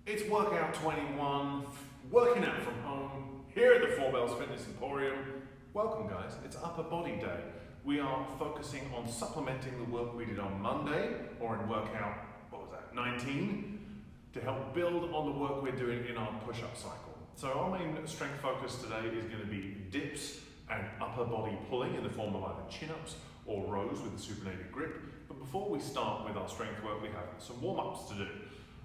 It's Workout 21, working out from home, here at the Four Bells Fitness Emporium. Welcome guys, it's Upper Body Day. We are focusing on supplementing the work we did on Monday, or in workout, 19, to help build on the work we're doing in our push-up cycle. So our main strength focus today is going to be dips and upper body pulling in the form of either chin-ups or rows with a supinated grip. But before we start with our strength work, we have some warm-ups to do.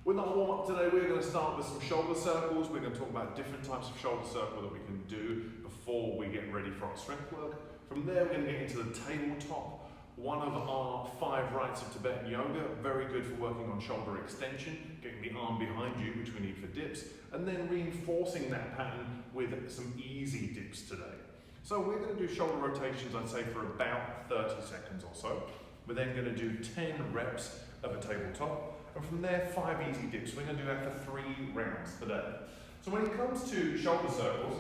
With our warm-up today, we're going to start with some shoulder circles. We're going to talk about different types of shoulder circle that we can do before we get ready for our strength work. From there, we're going to get into the tabletop, one of our 5 rights of Tibetan yoga, very good for working on shoulder extension, getting the arm behind you, which we need for dips, and then reinforcing that pattern with some easy dips today. So we're going to do shoulder rotations, I'd say, for about 30 seconds or so. We're then going to do 10 reps of a tabletop. And from there, 5 easy dips. We're going to do that for 3 rounds today. So when it comes to shoulder circles,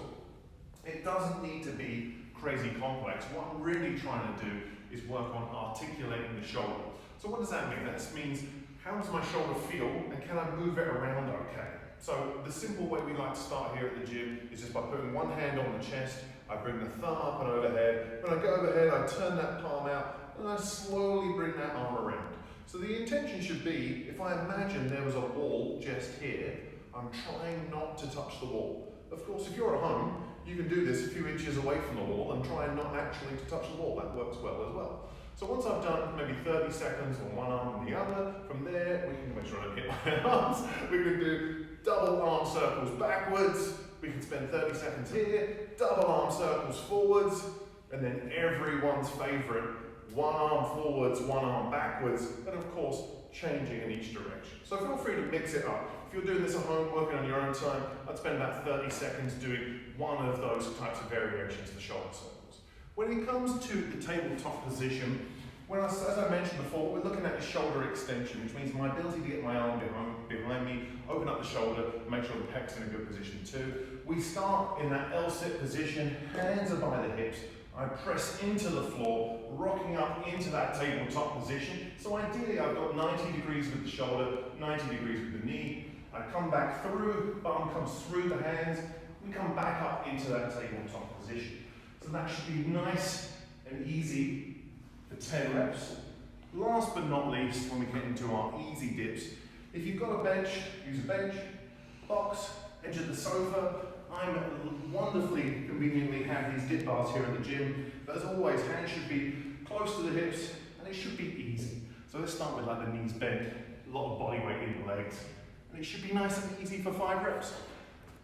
it doesn't need to be crazy complex. What I'm really trying to do is work on articulating the shoulder. So what does that mean? That means, how does my shoulder feel and can I move it around okay? So the simple way we like to start here at the gym is just by putting one hand on the chest. I bring the thumb up and overhead. When I go overhead, I turn that palm out and I slowly bring that arm around. So the intention should be, if I imagine there was a wall just here, I'm trying not to touch the wall. Of course, if you're at home, you can do this a few inches away from the wall and try not actually to touch the wall. That works well as well. So once I've done maybe 30 seconds on one arm and the other, from there, we can make sure I don't hit my arms. We can do double arm circles backwards. We can spend 30 seconds here, double arm circles forwards, and then everyone's favorite, one arm forwards, one arm backwards, and of course, changing in each direction. So feel free to mix it up. If you're doing this at home, working on your own time, I'd spend about 30 seconds doing one of those types of variations for shoulder circles. When it comes to the tabletop position, as I mentioned before, we're looking at the shoulder extension, which means my ability to get my arm behind me, open up the shoulder, make sure the pec's in a good position too. We start in that L-sit position, hands are by the hips. I press into the floor, rocking up into that tabletop position. So ideally I've got 90 degrees with the shoulder, 90 degrees with the knee. I come back through, bum comes through the hands. We come back up into that tabletop position. So that should be nice and easy for 10 reps. Last but not least, when we get into our easy dips, if you've got a bench, use a bench, box, edge of the sofa. I wonderfully conveniently have these dip bars here at the gym, but as always, hands should be close to the hips and it should be easy. So let's start with like the knees bent, a lot of body weight in the legs, and it should be nice and easy for 5 reps.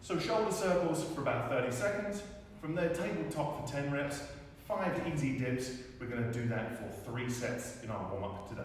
So shoulder circles for about 30 seconds. From there, tabletop for 10 reps, 5 easy dips. We're going to do that for 3 sets in our warm-up today.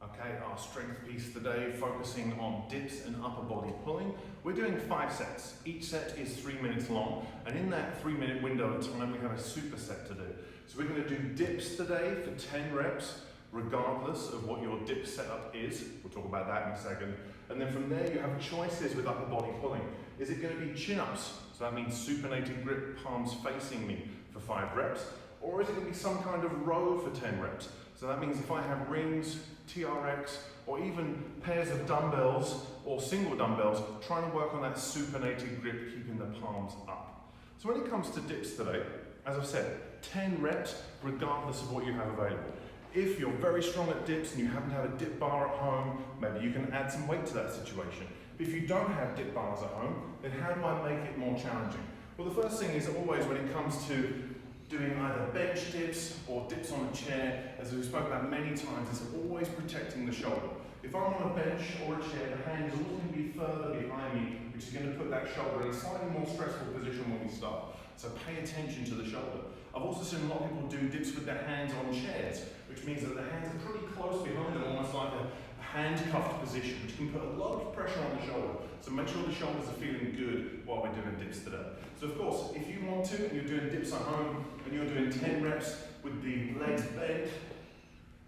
Okay, our strength piece today, focusing on dips and upper body pulling. We're doing 5 sets. Each set is 3 minutes long, and in that 3-minute window of time, we have a superset to do. So we're going to do dips today for 10 reps, regardless of what your dip setup is. We'll talk about that in a second. And then from there, you have choices with upper body pulling. Is it going to be chin-ups? So that means supinated grip, palms facing me for 5 reps. Or is it going to be some kind of row for 10 reps? So that means if I have rings, TRX, or even pairs of dumbbells or single dumbbells, trying to work on that supinated grip, keeping the palms up. So when it comes to dips today, as I've said, 10 reps regardless of what you have available. If you're very strong at dips and you happen to have a dip bar at home, maybe you can add some weight to that situation. But if you don't have dip bars at home, then how do I make it more challenging? Well, the first thing is always when it comes to doing either bench dips or dips on a chair, as we've spoken about many times, is always protecting the shoulder. If I'm on a bench or a chair, the hand is always going to be further behind me, which is going to put that shoulder in a slightly more stressful position when we start. So pay attention to the shoulder. I've also seen a lot of people do dips with their hands on chairs, which means that the hands are pretty close behind them, almost like a handcuffed position, which can put a lot of pressure on the shoulder. So make sure the shoulders are feeling good while we're doing dips today. So of course, if you want to, and you're doing dips at home, and you're doing 10 reps with the legs bent,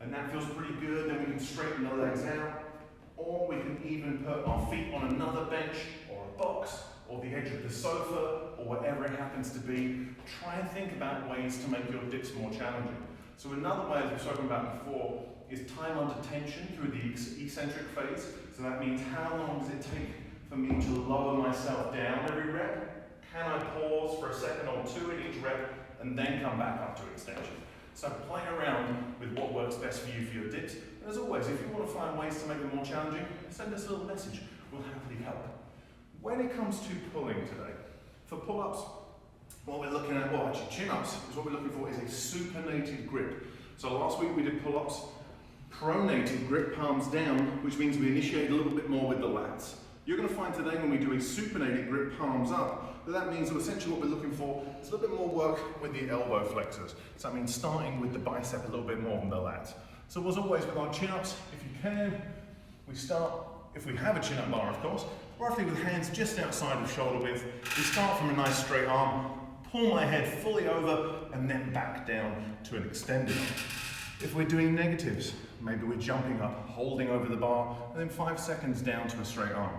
and that feels pretty good, then we can straighten the legs out, or we can even put our feet on another bench, or a box, or the edge of the sofa, or whatever it happens to be. Try and think about ways to make your dips more challenging. So another way, as we've spoken about before, is time under tension through the eccentric phase. So that means how long does it take for me to lower myself down every rep? Can I pause for a second or two in each rep and then come back up to extension? So play around with what works best for you for your dips. And as always, if you want to find ways to make them more challenging, send us a little message. We'll happily help. When it comes to pulling today, for pull-ups, what we're looking at, well actually chin-ups, is what we're looking for is a supinated grip. So last week we did pull-ups, pronated grip, palms down, which means we initiate a little bit more with the lats. You're going to find today when we do a supinated grip, palms up, that means that essentially what we're looking for is a little bit more work with the elbow flexors. So that means starting with the bicep a little bit more than the lats. So as always with our chin-ups, if you can, we start, if we have a chin-up bar of course, roughly with hands just outside of shoulder width. We start from a nice straight arm, pull my head fully over, and then back down to an extended arm. If we're doing negatives, maybe we're jumping up, holding over the bar, and then 5 seconds down to a straight arm.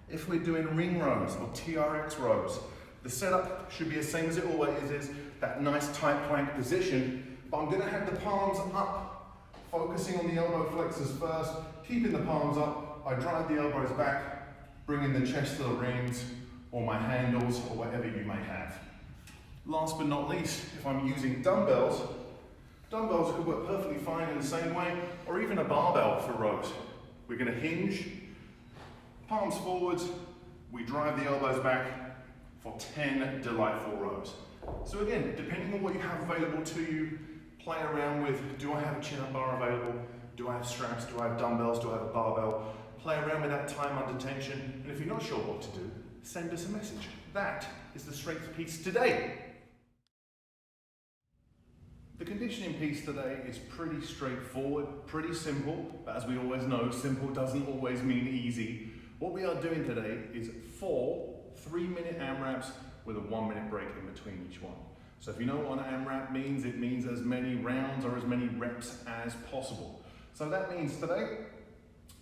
If we're doing ring rows or TRX rows, the setup should be the same as it always is, that nice tight plank position, but I'm gonna have the palms up, focusing on the elbow flexors first, keeping the palms up. I drive the elbows back, bringing the chest to the rings, or my handles, or whatever you may have. Last but not least, if I'm using dumbbells, dumbbells could work perfectly fine in the same way, or even a barbell for rows. We're going to hinge, palms forwards, we drive the elbows back for 10 delightful rows. So again, depending on what you have available to you, play around with, do I have a chin-up bar available? Do I have straps? Do I have dumbbells? Do I have a barbell? Play around with that time under tension, and if you're not sure what to do, send us a message. That is the strength piece today. The conditioning piece today is pretty straightforward, pretty simple, but as we always know, simple doesn't always mean easy. What we are doing today is 4 3-minute AMRAPs with a 1-minute break in between each one. So if you know what an AMRAP means, it means as many rounds or as many reps as possible. So that means today,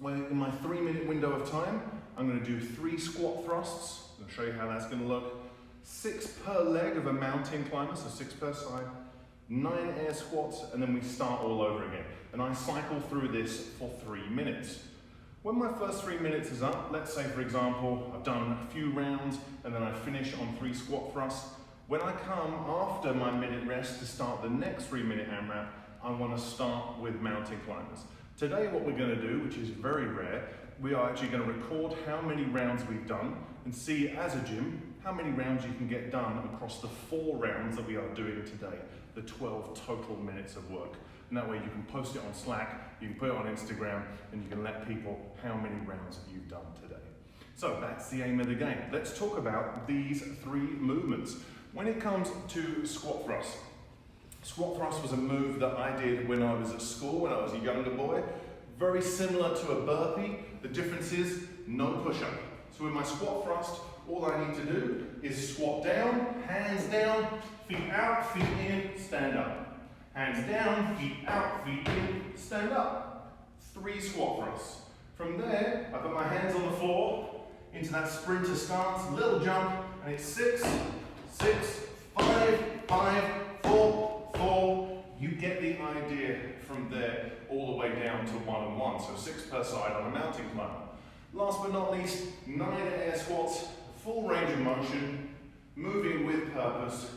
in my 3-minute window of time, I'm going to do 3 squat thrusts. I'll show you how that's going to look. 6 per leg of a mountain climber, so 6 per side. 9 air squats, and then we start all over again. And I cycle through this for 3 minutes. When my first 3 minutes is up, let's say for example, I've done a few rounds and then I finish on 3 squat thrusts. When I come after my minute rest to start the next 3-minute AMRAP, I want to start with mountain climbers. Today what we're going to do, which is very rare, we are actually going to record how many rounds we've done and see as a gym how many rounds you can get done across the 4 rounds that we are doing today, the 12 total minutes of work. And that way you can post it on Slack, you can put it on Instagram, and you can let people how many rounds you've done today. So that's the aim of the game. Let's talk about these 3 movements. When it comes to squat thrust was a move that I did when I was at school, when I was a younger boy. Very similar to a burpee. The difference is no push-up. So with my squat thrust, all I need to do is squat down, hands down, feet out, feet in, stand up. Hands down, feet out, feet in, stand up. 3 squat thrusts. From there, I put my hands on the floor into that sprinter stance, little jump, and it's 6, 6, 5, 5, 4, 4. You get the idea from there all the way down to 1 and 1. So 6 per side on a mountain climber. Last but not least, 9 air squats, full range of motion, moving with purpose.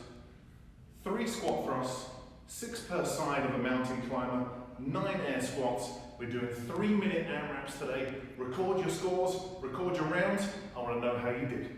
3 squat thrusts, 6 per side of a mountain climber, 9 air squats. We're doing 3-minute AMRAPs today. Record your scores, record your rounds. I want to know how you did.